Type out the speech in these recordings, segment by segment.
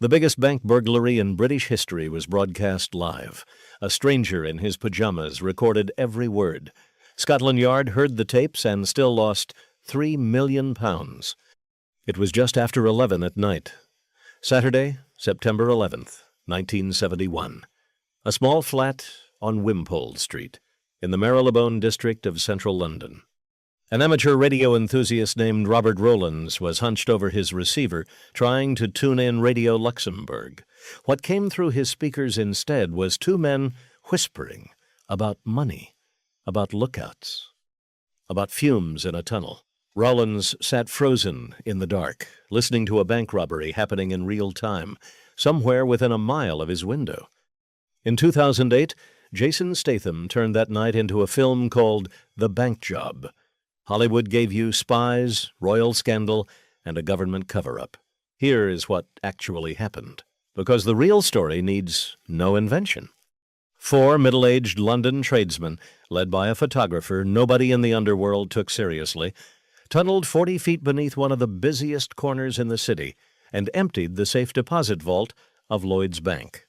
The biggest bank burglary in British history was broadcast live. A stranger in his pajamas recorded every word. Scotland Yard heard the tapes and still lost £3 million. It was just after 11 at night. Saturday, September 11th, 1971. A small flat on Wimpole Street, in the Marylebone district of central London. An amateur radio enthusiast named Robert Rowlands was hunched over his receiver, trying to tune in Radio Luxembourg. What came through his speakers instead was two men whispering about money, about lookouts, about fumes in a tunnel. Rowlands sat frozen in the dark, listening to a bank robbery happening in real time, somewhere within a mile of his window. In 2008, Jason Statham turned that night into a film called The Bank Job. Hollywood gave you spies, royal scandal, and a government cover-up. Here is what actually happened, because the real story needs no invention. 4 middle-aged London tradesmen, led by a photographer nobody in the underworld took seriously, tunneled 40 feet beneath one of the busiest corners in the city and emptied the safe deposit vault of Lloyd's Bank.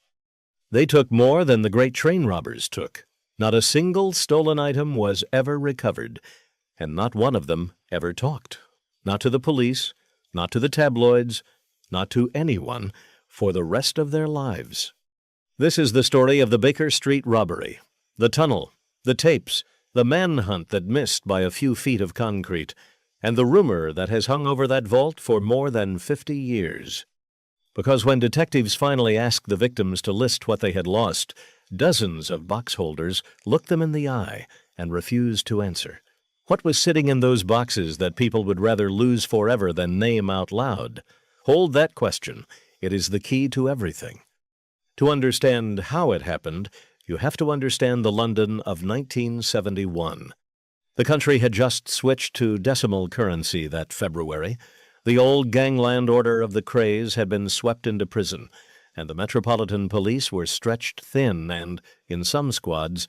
They took more than the great train robbers took. Not a single stolen item was ever recovered, and not one of them ever talked. Not to the police, not to the tabloids, not to anyone for the rest of their lives. This is the story of the Baker Street robbery, the tunnel, the tapes, the manhunt that missed by a few feet of concrete, and the rumor that has hung over that vault for more than 50 years. Because when detectives finally asked the victims to list what they had lost, dozens of box holders looked them in the eye and refused to answer. What was sitting in those boxes that people would rather lose forever than name out loud? Hold that question. It is the key to everything. To understand how it happened, you have to understand the London of 1971. The country had just switched to decimal currency that February. The old gangland order of the Krays had been swept into prison, and the Metropolitan Police were stretched thin and, in some squads,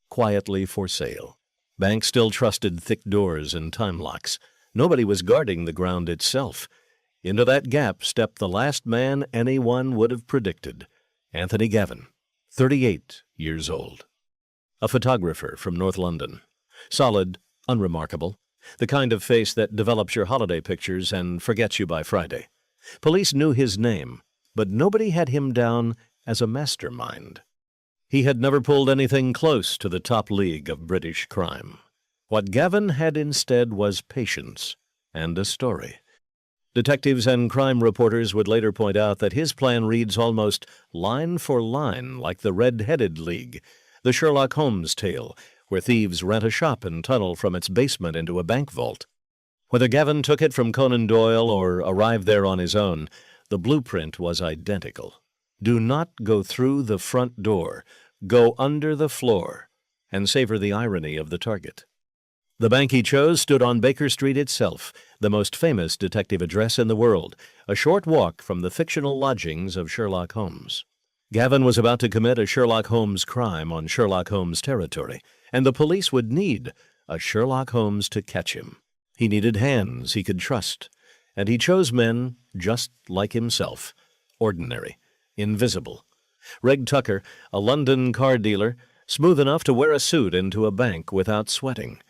quietly for sale. Banks still trusted thick doors and time locks. Nobody was guarding the ground itself. Into that gap stepped the last man anyone would have predicted, Anthony Gavin, 38 years old. A photographer from North London. Solid, unremarkable, the kind of face that develops your holiday pictures and forgets you by Friday. Police knew his name, but nobody had him down as a mastermind. He had never pulled anything close to the top league of British crime. What Gavin had instead was patience and a story. Detectives and crime reporters would later point out that his plan reads almost line for line like the Red-Headed League, the Sherlock Holmes tale, where thieves rent a shop and tunnel from its basement into a bank vault. Whether Gavin took it from Conan Doyle or arrived there on his own, the blueprint was identical. Do not go through the front door. Go under the floor, and savor the irony of the target. The bank he chose stood on Baker Street itself, the most famous detective address in the world, a short walk from the fictional lodgings of Sherlock Holmes. Gavin was about to commit a Sherlock Holmes crime on Sherlock Holmes territory, and the police would need a Sherlock Holmes to catch him. He needed hands he could trust, and he chose men just like himself, ordinary, invisible. Reg Tucker, a London car dealer, smooth enough to wear a suit into a bank without sweating.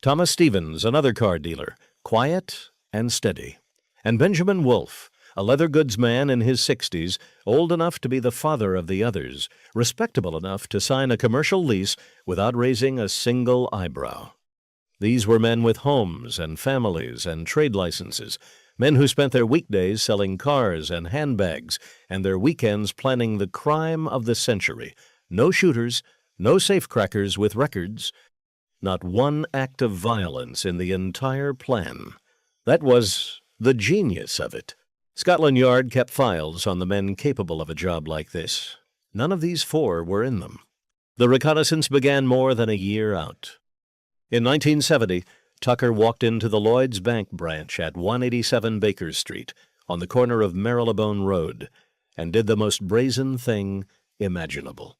Thomas Stevens, another car dealer, quiet and steady. And Benjamin Wolfe, a leather goods man in his 60s, old enough to be the father of the others, respectable enough to sign a commercial lease without raising a single eyebrow. These were men with homes and families and trade licenses, men who spent their weekdays selling cars and handbags and their weekends planning the crime of the century. No shooters, no safecrackers with records, not one act of violence in the entire plan. That was the genius of it. Scotland Yard kept files on the men capable of a job like this. None of these 4 were in them. The reconnaissance began more than a year out. In 1970, Tucker walked into the Lloyd's Bank branch at 187 Baker Street, on the corner of Marylebone Road, and did the most brazen thing imaginable.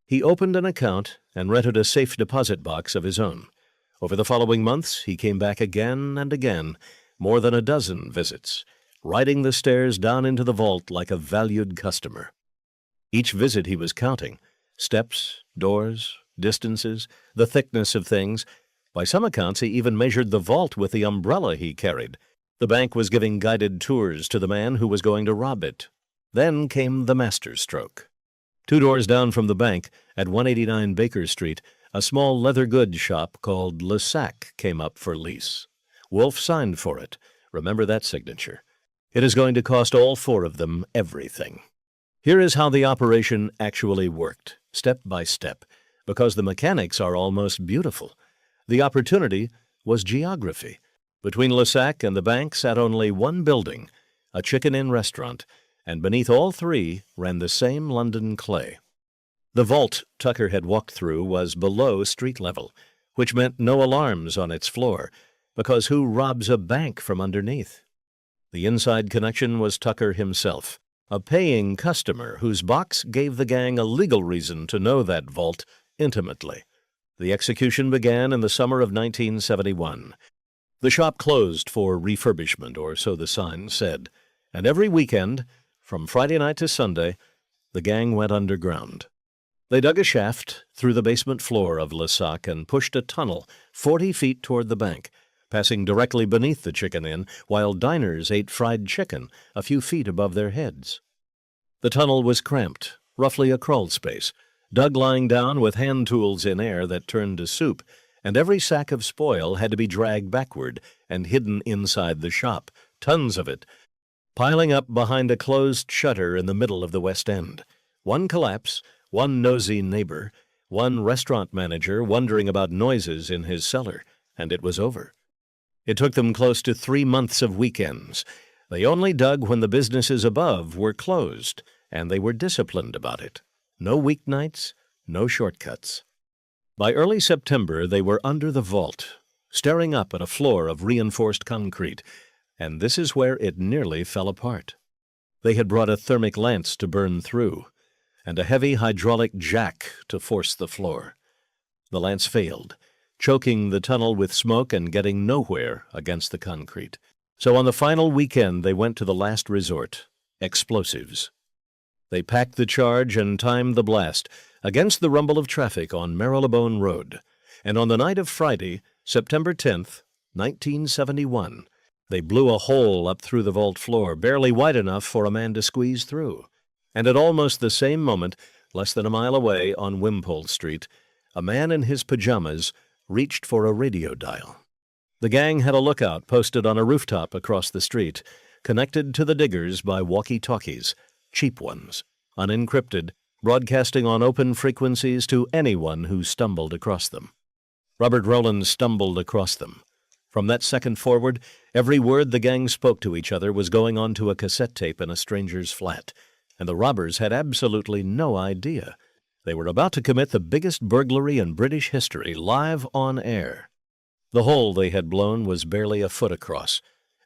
He opened an account and rented a safe deposit box of his own. Over the following months, he came back again and again, more than a dozen visits, riding the stairs down into the vault like a valued customer. Each visit he was counting: steps, doors, distances, the thickness of things. By some accounts, he even measured the vault with the umbrella he carried. The bank was giving guided tours to the man who was going to rob it. Then came the masterstroke. 2 doors down from the bank, at 189 Baker Street, a small leather goods shop called Le Sac came up for lease. Wolf signed for it. Remember that signature. It is going to cost all 4 of them everything. Here is how the operation actually worked, step by step, because the mechanics are almost beautiful. The opportunity was geography. Between Le Sac and the bank sat only one building, a chicken-inn restaurant, and beneath all 3 ran the same London clay. The vault Tucker had walked through was below street level, which meant no alarms on its floor, because who robs a bank from underneath? The inside connection was Tucker himself, a paying customer whose box gave the gang a legal reason to know that vault intimately. The execution began in the summer of 1971. The shop closed for refurbishment, or so the sign said, and every weekend, from Friday night to Sunday, the gang went underground. They dug a shaft through the basement floor of Le Sac and pushed a tunnel 40 feet toward the bank, passing directly beneath the chicken inn, while diners ate fried chicken a few feet above their heads. The tunnel was cramped, roughly a crawl space, dug lying down with hand tools in air that turned to soup, and every sack of spoil had to be dragged backward and hidden inside the shop, tons of it, piling up behind a closed shutter in the middle of the West End. One collapse, one nosy neighbor, one restaurant manager wondering about noises in his cellar, and it was over. It took them close to 3 months of weekends. They only dug when the businesses above were closed, and they were disciplined about it. No weeknights, no shortcuts. By early September, they were under the vault, staring up at a floor of reinforced concrete, and this is where it nearly fell apart. They had brought a thermic lance to burn through, and a heavy hydraulic jack to force the floor. The lance failed, choking the tunnel with smoke and getting nowhere against the concrete. So on the final weekend, they went to the last resort, explosives. They packed the charge and timed the blast against the rumble of traffic on Marylebone Road. And on the night of Friday, September 10th, 1971, they blew a hole up through the vault floor, barely wide enough for a man to squeeze through. And at almost the same moment, less than a mile away on Wimpole Street, a man in his pajamas reached for a radio dial. The gang had a lookout posted on a rooftop across the street, connected to the diggers by walkie-talkies, cheap ones, unencrypted, broadcasting on open frequencies to anyone who stumbled across them. Robert Rowland stumbled across them. From that second forward, every word the gang spoke to each other was going onto a cassette tape in a stranger's flat, and the robbers had absolutely no idea. They were about to commit the biggest burglary in British history, live on air. The hole they had blown was barely a foot across.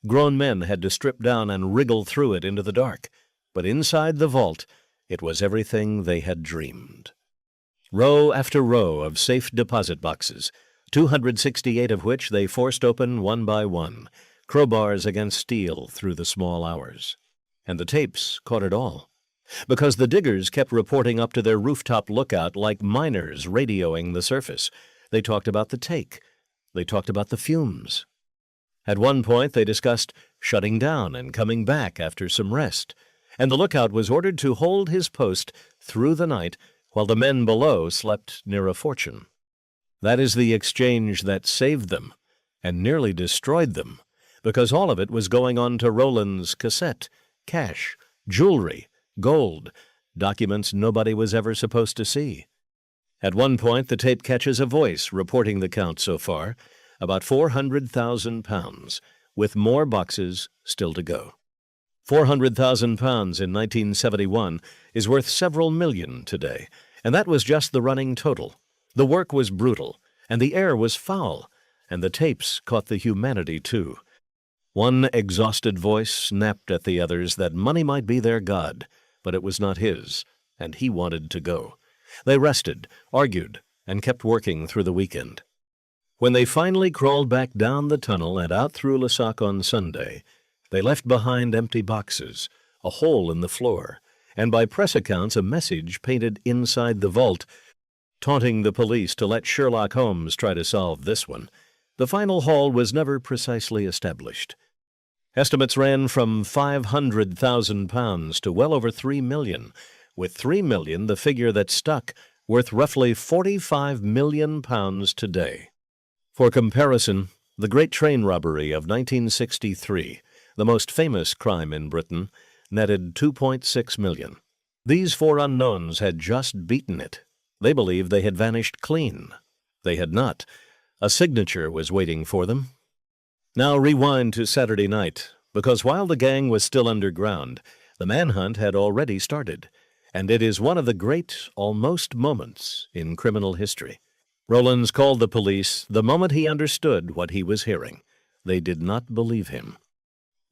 Grown men had to strip down and wriggle through it into the dark. But inside the vault, it was everything they had dreamed. Row after row of safe deposit boxes, 268 of which they forced open one by one, crowbars against steel through the small hours. And the tapes caught it all, because the diggers kept reporting up to their rooftop lookout like miners radioing the surface. They talked about the take. They talked about the fumes. At one point, they discussed shutting down and coming back after some rest, and the lookout was ordered to hold his post through the night while the men below slept near a fortune. That is the exchange that saved them and nearly destroyed them, because all of it was going on to Rowland's cassette, cash, jewelry, gold, documents nobody was ever supposed to see. At one point, the tape catches a voice reporting the count so far, about £400,000, with more boxes still to go. £400,000 in 1971 is worth several million today, and that was just the running total. The work was brutal, and the air was foul, and the tapes caught the humanity too. One exhausted voice snapped at the others that money might be their god, but it was not his, and he wanted to go. They rested, argued, and kept working through the weekend. When they finally crawled back down the tunnel and out through Le Sac on Sunday, They left behind empty boxes, a hole in the floor, and by press accounts a message painted inside the vault, taunting the police to let Sherlock Holmes try to solve this one. The final haul was never precisely established. Estimates ran from £500,000 to well over £3 million, with £3 million the figure that stuck, worth roughly £45 million today. For comparison, the Great Train Robbery of 1963, the most famous crime in Britain, netted $2.6 million. These four unknowns had just beaten it. They believed they had vanished clean. They had not. A signature was waiting for them. Now rewind to Saturday night, because while the gang was still underground, the manhunt had already started, and it is one of the great, almost moments in criminal history. Rowlands called the police the moment he understood what he was hearing. They did not believe him.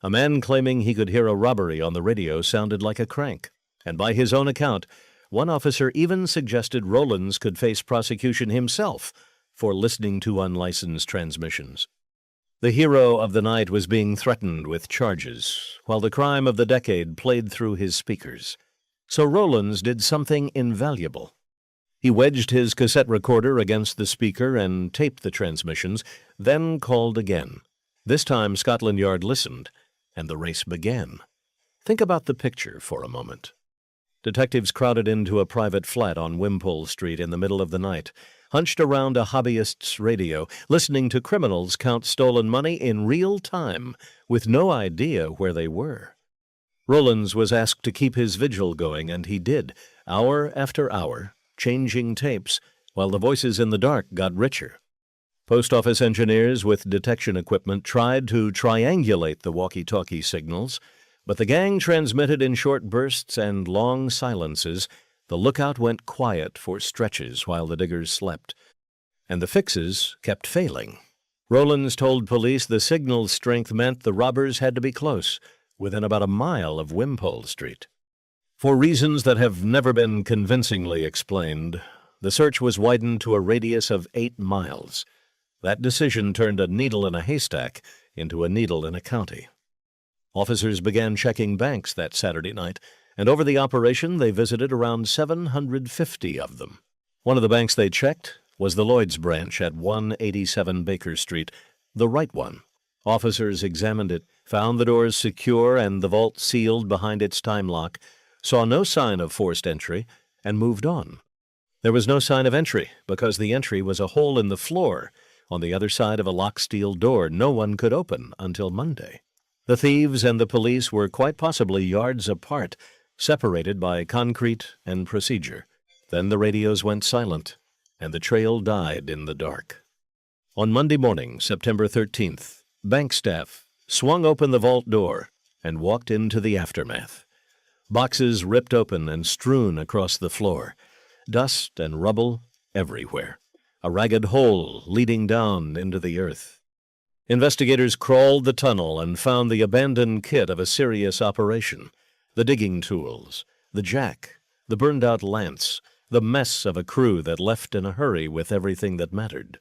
A man claiming he could hear a robbery on the radio sounded like a crank, and by his own account, one officer even suggested Rowlands could face prosecution himself for listening to unlicensed transmissions. The hero of the night was being threatened with charges, while the crime of the decade played through his speakers. So Rowlands did something invaluable. He wedged his cassette recorder against the speaker and taped the transmissions, then called again. This time Scotland Yard listened, and the race began. Think about the picture for a moment. Detectives crowded into a private flat on Wimpole Street in the middle of the night, hunched around a hobbyist's radio, listening to criminals count stolen money in real time, with no idea where they were. Rowlands was asked to keep his vigil going, and he did, hour after hour, changing tapes, while the voices in the dark got richer. Post office engineers with detection equipment tried to triangulate the walkie-talkie signals, but the gang transmitted in short bursts and long silences. The lookout went quiet for stretches while the diggers slept, and the fixes kept failing. Rowlands told police the signal's strength meant the robbers had to be close, within about a mile of Wimpole Street. For reasons that have never been convincingly explained, the search was widened to a radius of 8 miles. That decision turned a needle in a haystack into a needle in a county. Officers began checking banks that Saturday night, and over the operation they visited around 750 of them. One of the banks they checked was the Lloyd's branch at 187 Baker Street, the right one. Officers examined it, found the doors secure and the vault sealed behind its time lock, saw no sign of forced entry, and moved on. There was no sign of entry because the entry was a hole in the floor on the other side of a locked steel door no one could open until Monday. The thieves and the police were quite possibly yards apart, separated by concrete and procedure. Then the radios went silent, and the trail died in the dark. On Monday morning, September 13th, bank staff swung open the vault door and walked into the aftermath. Boxes ripped open and strewn across the floor, dust and rubble everywhere, a ragged hole leading down into the earth. Investigators crawled the tunnel and found the abandoned kit of a serious operation, the digging tools, the jack, the burned-out lance, the mess of a crew that left in a hurry with everything that mattered.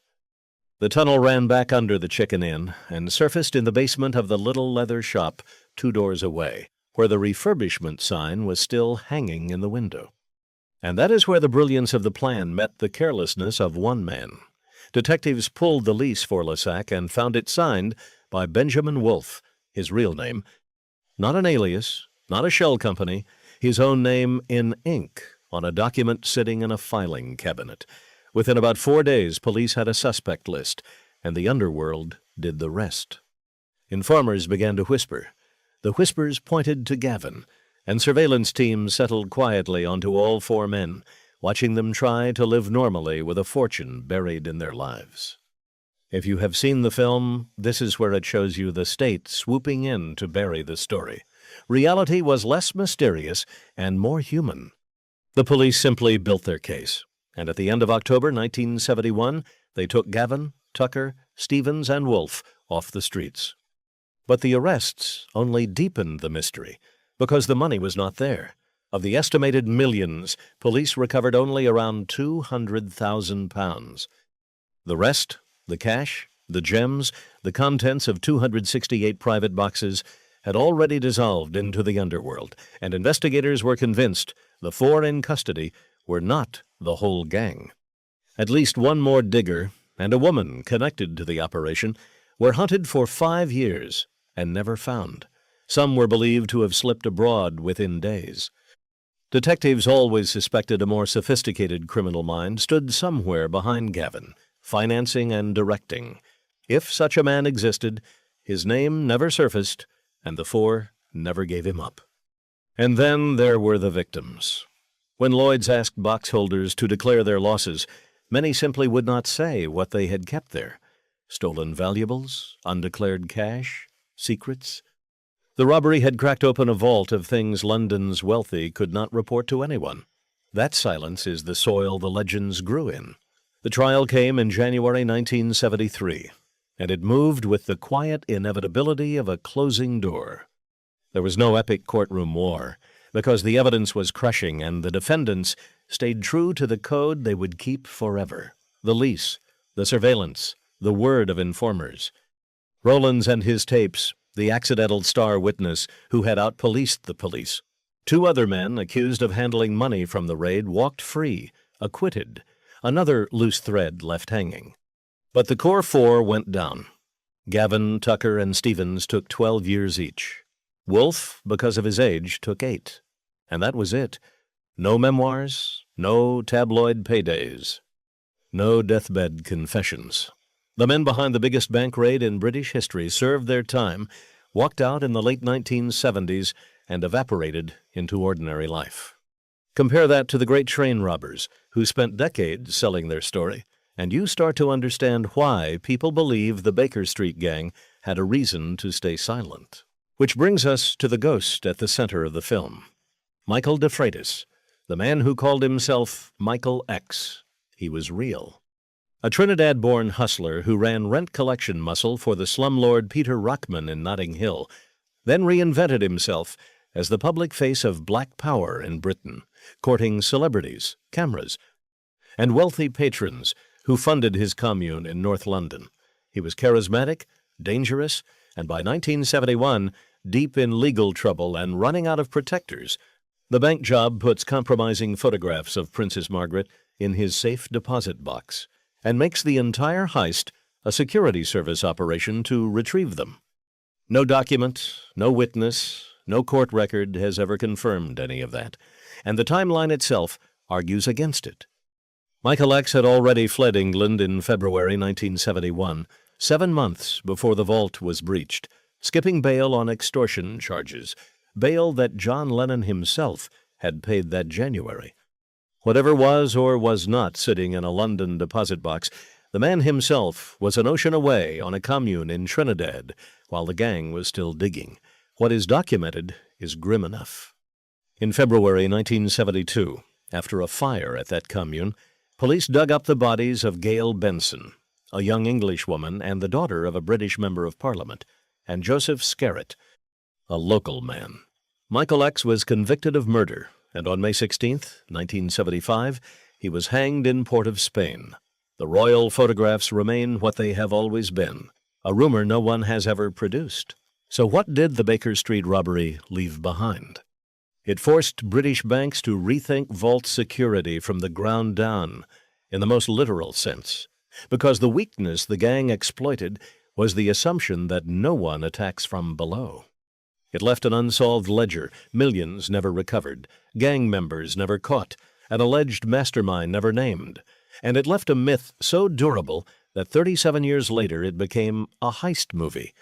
The tunnel ran back under the Chicken Inn and surfaced in the basement of the little leather shop 2 doors away, where the refurbishment sign was still hanging in the window. And that is where the brilliance of the plan met the carelessness of one man. Detectives pulled the lease for Lissac and found it signed by Benjamin Wolfe, his real name. Not an alias, not a shell company, his own name in ink on a document sitting in a filing cabinet. Within about 4 days, police had a suspect list, and the underworld did the rest. Informers began to whisper. The whispers pointed to Gavin, and surveillance teams settled quietly onto all 4 men, watching them try to live normally with a fortune buried in their lives. If you have seen the film, this is where it shows you the state swooping in to bury the story. Reality was less mysterious and more human. The police simply built their case, and at the end of October 1971, they took Gavin, Tucker, Stevens, and Wolfe off the streets. But the arrests only deepened the mystery, because the money was not there. Of the estimated millions, police recovered only around £200,000. The rest, the cash, the gems, the contents of 268 private boxes, had already dissolved into the underworld, and investigators were convinced the four in custody were not the whole gang. At least one more digger and a woman connected to the operation were hunted for 5 years and never found. Some were believed to have slipped abroad within days. Detectives always suspected a more sophisticated criminal mind stood somewhere behind Gavin, financing and directing. If such a man existed, his name never surfaced, and the four never gave him up. And then there were the victims. When Lloyd's asked box holders to declare their losses, many simply would not say what they had kept there. Stolen valuables, undeclared cash, secrets. The robbery had cracked open a vault of things London's wealthy could not report to anyone. That silence is the soil the legends grew in. The trial came in January 1973, and it moved with the quiet inevitability of a closing door. There was no epic courtroom war, because the evidence was crushing and the defendants stayed true to the code they would keep forever: the lease, the surveillance, the word of informers. Rowlands and his tapes, the accidental star witness who had outpoliced the police. 2 other men accused of handling money from the raid walked free, acquitted, another loose thread left hanging. But the core 4 went down. Gavin, Tucker, and Stevens took 12 years each. Wolf, because of his age, took 8. And that was it. No memoirs, no tabloid paydays, no deathbed confessions. The men behind the biggest bank raid in British history served their time, walked out in the late 1970s, and evaporated into ordinary life. Compare that to the great train robbers, who spent decades selling their story, and you start to understand why people believe the Baker Street gang had a reason to stay silent. Which brings us to the ghost at the center of the film. Michael DeFreitas, the man who called himself Michael X. He was real. A Trinidad-born hustler who ran rent collection muscle for the slumlord Peter Rockman in Notting Hill, then reinvented himself as the public face of black power in Britain, courting celebrities, cameras, and wealthy patrons who funded his commune in North London. He was charismatic, dangerous, and by 1971, deep in legal trouble and running out of protectors. The bank job puts compromising photographs of Princess Margaret in his safe deposit box and makes the entire heist a security service operation to retrieve them. No document, no witness, no court record has ever confirmed any of that, and the timeline itself argues against it. Michael X had already fled England in February 1971, 7 months before the vault was breached, skipping bail on extortion charges, bail that John Lennon himself had paid that January. Whatever was or was not sitting in a London deposit box, the man himself was an ocean away on a commune in Trinidad while the gang was still digging. What is documented is grim enough. In February 1972, after a fire at that commune, police dug up the bodies of Gail Benson, a young Englishwoman and the daughter of a British member of Parliament, and Joseph Scarrett, a local man. Michael X was convicted of murder, and on May 16, 1975, he was hanged in Port of Spain. The royal photographs remain what they have always been, a rumor no one has ever produced. So what did the Baker Street robbery leave behind? It forced British banks to rethink vault security from the ground down, in the most literal sense, because the weakness the gang exploited was the assumption that no one attacks from below. It left an unsolved ledger, millions never recovered, gang members never caught, an alleged mastermind never named, and it left a myth so durable that 37 years later it became a heist movie.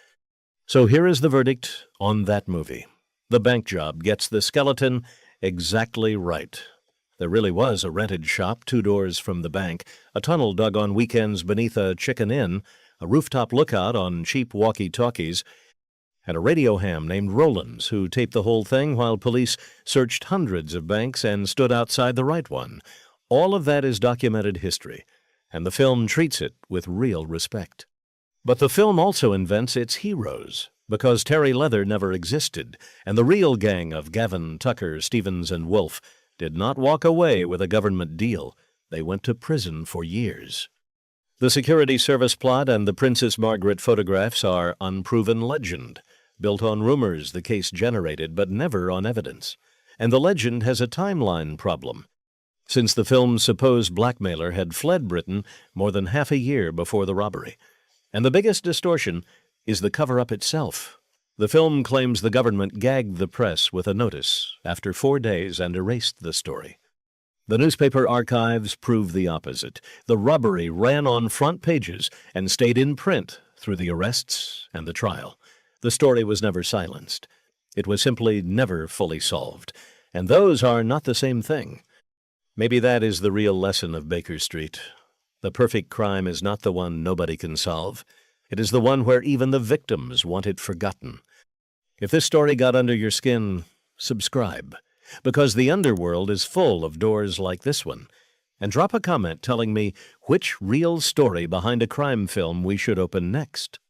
So here is the verdict on that movie. The bank job gets the skeleton exactly right. There really was a rented shop 2 doors from the bank, a tunnel dug on weekends beneath a chicken inn, a rooftop lookout on cheap walkie-talkies, and a radio ham named Rowlands who taped the whole thing while police searched hundreds of banks and stood outside the right one. All of that is documented history, and the film treats it with real respect. But the film also invents its heroes, because Terry Leather never existed, and the real gang of Gavin, Tucker, Stevens, and Wolf did not walk away with a government deal. They went to prison for years. The security service plot and the Princess Margaret photographs are unproven legend. built on rumors the case generated, but never on evidence. And the legend has a timeline problem, since the film's supposed blackmailer had fled Britain more than half a year before the robbery. And the biggest distortion is the cover-up itself. The film claims the government gagged the press with a notice after 4 days and erased the story. The newspaper archives prove the opposite. The robbery ran on front pages and stayed in print through the arrests and the trial. The story was never silenced. It was simply never fully solved. And those are not the same thing. Maybe that is the real lesson of Baker Street. The perfect crime is not the one nobody can solve. It is the one where even the victims want it forgotten. If this story got under your skin, subscribe, because the underworld is full of doors like this one. And drop a comment telling me which real story behind a crime film we should open next.